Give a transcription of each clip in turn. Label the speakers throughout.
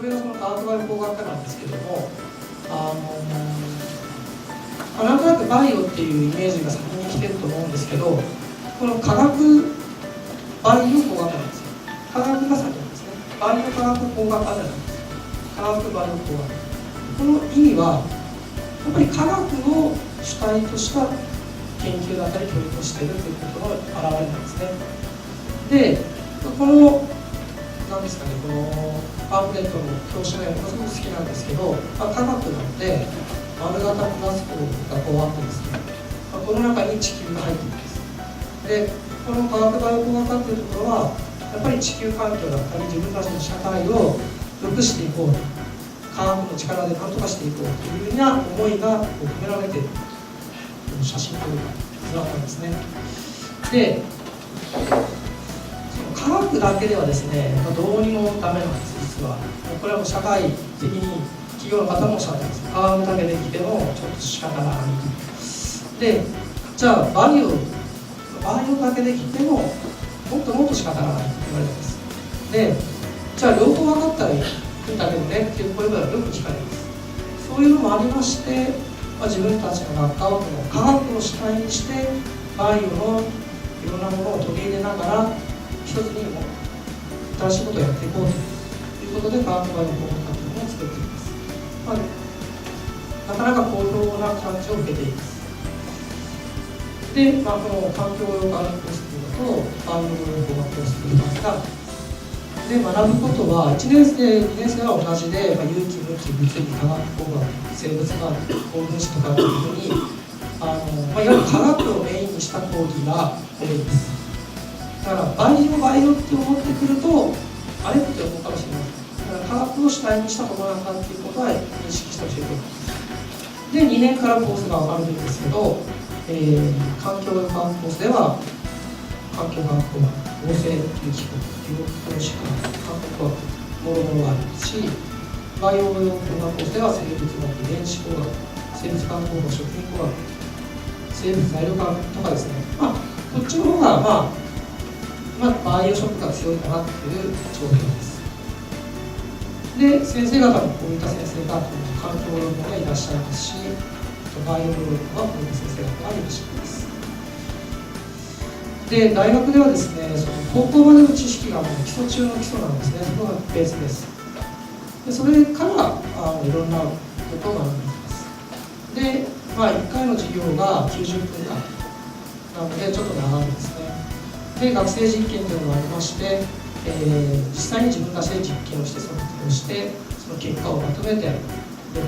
Speaker 1: これがその化学バイオ工学科なんですけども、なんとなくバイオっていうイメージが先に来てると思うんですけど、この化学バイオ工学科なんですよ。化学が先なんですね。バイオ化学工学科じゃないんです。化学バイオ工学科。この意味はやっぱり科学を主体とした研究だったり教育をしているということの表れなんですね。で、このなんですかね、このパンフレットの表紙がものすごく好きなんですけど、科学なので丸型プラス項がこうあってですね、この中に地球が入っています。で、この化学バイオ工学科というところはやっぱり地球環境だったり自分たちの社会を良くしていこうと、科学の力で何とかしていこうというふうな思いが込められている写真というか図だったんですね。で、その科学だけではですね、どうにもダメなんです。実はこれはもう社会的に企業の方もおっしゃってます。科学だけできてもちょっと仕方がない。で、じゃあバイオだけできてももっともっと仕方がないと言われてます。で、じゃあ両方分かったらいいんだけどねっていう声がよく聞かれます。そういうのもありまして、自分たちの学科を科学を主体にしてバイオのいろんなものを取り入れながら一つにも新しいことをやっていこうということで科学バイオ工学科というのを作っています。なかなか好評な感じを受けています。で、この環境用科学コースというのとバイオ工学コースというのがで学ぶことは1年生、2年生は同じで、有機、無機、物理、化学工学、生物学、高分子とかというふうにいわゆる科学をメインにした講義が多いです。だからバイオって思ってくるとあれって思うかもしれません。だから科学を主体にしたことなんだっていうことは認識してほしいと思います。で、2年からコースがあるんですけど、環境科学コースでは環境科学工学、合成有機工学、分子科学、化学工学、もろもろがありますし、バイオ用工学コースでは生物学、電子工学、生物化学工学、食品工学、生物材料科学とかですね、こっちの方がバイオ食が強いかなという状況です。で、先生方もこういった先生が環境用語がいらっしゃいますし、バイオ用語はこういった先生方がいらっしゃいます。で、大学ではですね、その高校までの知識が基礎中の基礎なんですね。そこがベースです。で、それからいろんなことを学んでいきます。で、1回の授業が90分間なのでちょっと長いですね。で、学生実験というのがありまして、実際に自分たちで実験をして測定をしてその結果をまとめてレ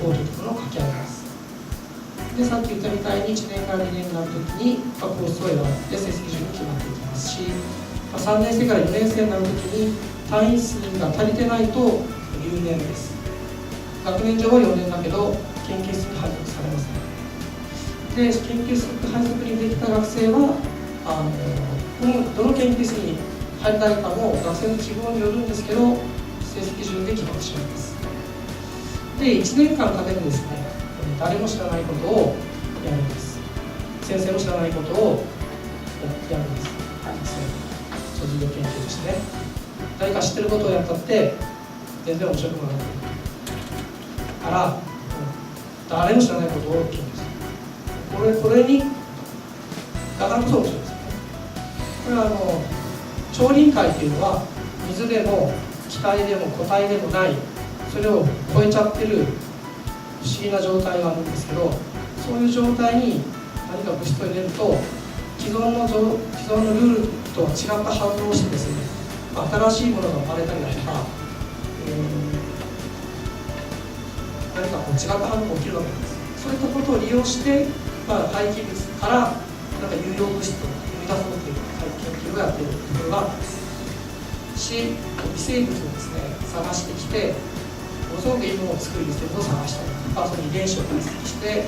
Speaker 1: ポートというものを書き上げます。で、さっき言ったみたいに1年から2年になるときにコースを選んで成績順に決まっていきますし、3年生から4年生になるときに単位数が足りてないと留年です。学年上は4年だけど研究室に配属されますね。で、研究室配属にできた学生はどの研究室に入りたいかも学生の希望によるんですけど成績順で決まってしまいます。で、1年間かけてですね、誰も知らないことをやるんです。先生も知らないことをやるんです。授業研究としてね、誰か知ってることをやったって全然面白くならないから、誰も知らないことを研究する。これにだからこそ面白いですよね。これは超臨界というのは水でも気体でも固体でもないそれを超えちゃってる不思議な状態があるんですけど、そういう状態に何か物質を入れると既存のルールとは違った反応をしてですね、新しいものが生まれたりだとか、何か違った反応が起きるわけです。そういったことを利用して、廃棄物から有用物質を生み出そうという研究をやっているところがありますし、微生物をですね探してきてものすごくいいものを作る微生物を探したりとか、その遺伝子を解析して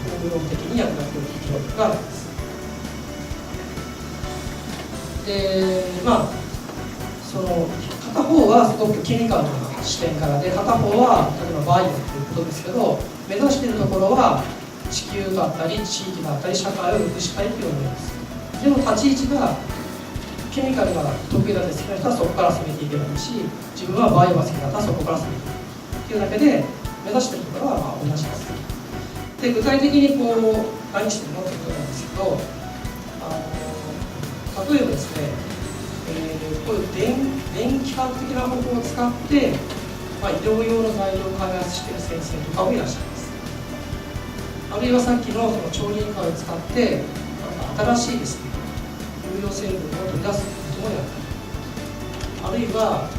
Speaker 1: 応用的に役立てる教育があります。で、その片方はすごくケミカルな視点からで、片方は例えばバイオということですけど、目指しているところは地球だったり地域だったり社会を良くしたいという思いです。でも立ち位置がケミカルが得意だったり好きな人はそこから攻めていけばいいし、自分はバイオが好きだったらそこから攻めていく。っていうだけで目指しているところはまあ同じです。で具体的にこう何してるのってことなんですけど、例えばですね、こういう電気学的な方法を使って、まあ、医療用の材料を開発している先生とかもいらっしゃいます。あるいはさっきのその超臨界を使って新しいですね有用成分を取り出すこともやったり、あるいは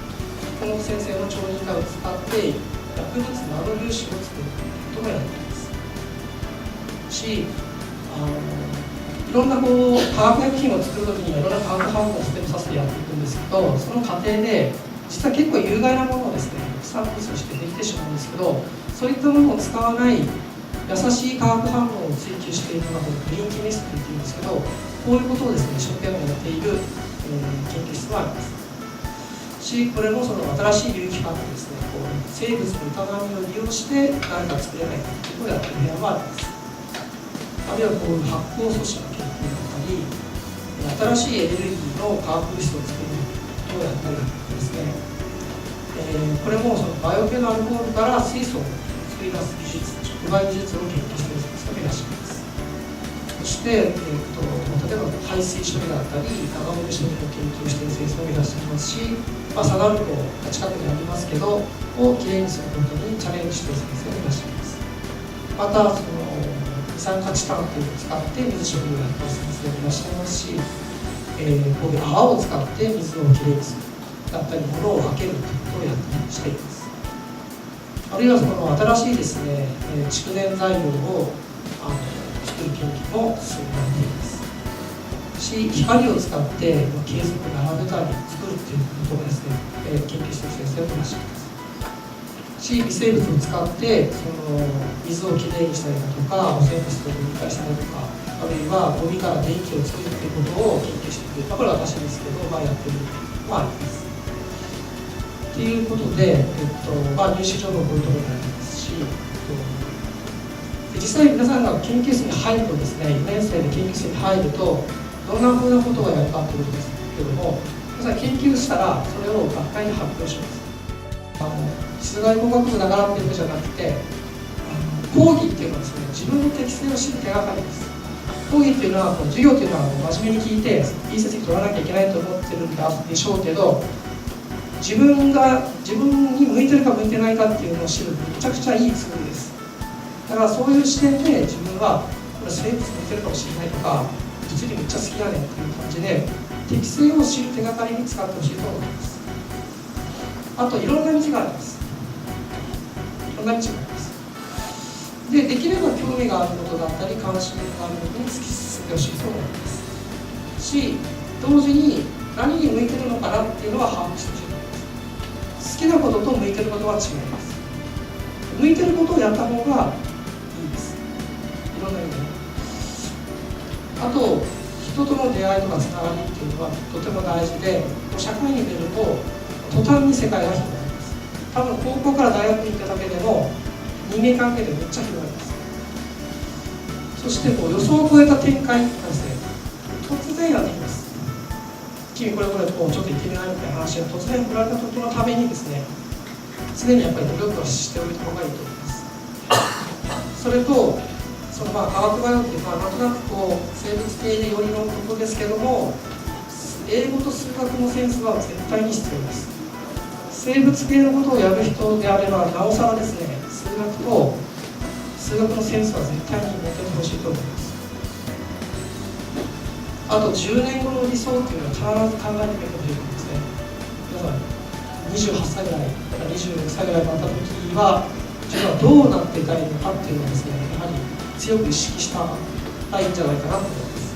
Speaker 1: この先生の超臨界を使って薬物ナノ粒子を作ることもやっていますし、いろんなこう化学薬品を作るときにはいろんな化学反応をステップさせてやっていくんですけど、その過程で実は結構有害なものをですね産物としてできてしまうんですけど、そういったものを使わない優しい化学反応を追求しているのがグリーンケミストリーというんですけど、こういうことをですね一生懸命やっている、研究室もありますし、これもその新しい有機化学ですね、こう生物の営みを利用して何か作れないかということをやっている部屋もあります。あるいはこういう発酵素子の研究だったり、新しいエネルギーの化学物質を作ることをやったりですね、これもそのバイオ系のアルコールから水素を作り出す技術、触媒技術を研究している先生がいらっしゃいます。そして、例えば排水処理だったり長めの処理を研究している先生もいらっしゃいますし、サナルコが近くにありますけどをきれいにすることにチャレンジしている先生もいらっしゃいます。またその二酸化チタンというのを使って水処理をやっている先生もいらっしゃいますし、こういう泡を使って水をきれいにするだったり物を分けるということをやったりしています。あるいはその新しいですね、蓄電材料を作る研究も進められていますし、光を使って継続並べたり作るということをですね、研究している先生もいらっしゃいますし、微生物を使ってその水をきれいにしたりだとか汚染物を分解したりとか、あるいはゴミから電気を作るということを研究している、これは私ですけど、やっているのもあります。ということで、入試上のこういうところになりますし、実際皆さんが研究室に入るとですね、4年生で研究室に入るとどんなふうなことがやるかということですけども、皆さん研究したらそれを学会に発表します。室外工学部だからっていうわけじゃなくて、講義っていうのはですね、自分の適性を知る手がかりです。講義っていうのは授業っていうのは真面目に聞いていい成績取らなきゃいけないと思ってるんでしょうけど、自分に向いてるか向いてないかっていうのを知るめちゃくちゃいいツールです。だからそういう視点で自分はこれ生物向いてるかもしれないとか、物理めっちゃ好きやねんっていう感じで適性を知る手がかりに使ってほしいと思います。あといろんな道があります。いろんな道があります。できれば興味があることだったり関心があることに突き進んでほしいと思いますし、同時に何に向いてるのかなっていうのは把握してほしいと思います。好きなことと向いてることは違います。向いてることをやった方がいいです。いろんな意味で。あと人との出会いとかつながりっていうのはとても大事で、社会に出ると途端に世界が広がります。多分高校から大学に行っただけでも人間関係でめっちゃ広がります。そして予想を超えた展開がですね、突然やってきます。君これちょっと行ってみないみたいな話が突然振られた時のためにですね、常にやっぱり努力はしておいた方がいいと思います。それとその化学バイオっていうのはなんとなく生物系でよりのことですけども、英語と数学のセンスは絶対に必要です。生物系のことをやる人であればなおさらですね、数学のセンスは絶対に持っててほしいと思います。あと10年後の理想っていうのは必ず考えてみてほしいと思いますね。皆さん28歳ぐらい、だから26歳ぐらいになった時は自分はどうなっていたいのかっていうのをですね、やはり強く意識したらいいんじゃないかなと思います。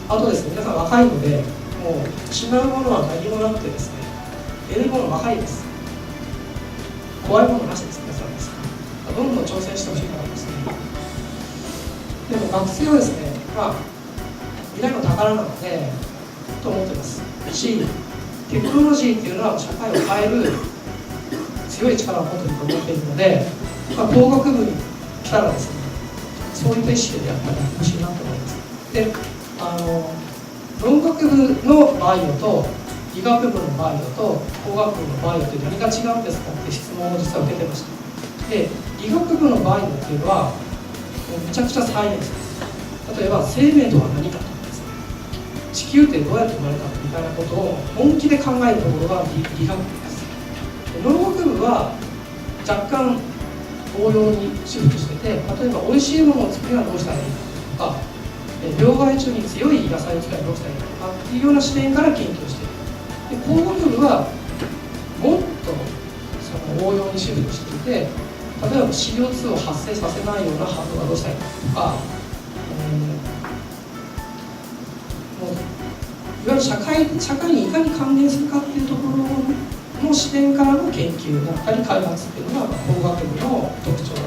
Speaker 1: あとですね、皆さん若いのでもう失うものは何もなくてですね、得るもの若いです。怖いものなしです。皆さんですどんどん挑戦してほしいと思いますね。でも学生はですね、未来の宝なのでと思ってますし、テクノロジーっていうのは社会を変える強い力を持っていると思っているので、工学部に来たらですね、そういった意識でやってほしいなと思います。で、文学部のバイオと理学部のバイオと工学部のバイオって何が違うんですかって質問を実は受けてました。で、理学部のバイオっていうのはもうめちゃくちゃサイエンスです。例えば生命とは何かとかですね、地球ってどうやって生まれたのみたいなことを本気で考えるところが理学部です。で、農学部は若干応用にシフトしてて、例えば美味しいものを作るにはどうしたらいいかとか、病害虫に強い野菜を作るにはどうしたらいいかとかっていうような視点から研究している。で、工学部はもっとその応用にシフトしていて、例えば CO2 を発生させないような反応がどうしたらいいかとか、もういわゆる社会にいかに還元するかっていうところの視点からの研究だったり開発っていうのが工学部の特徴だ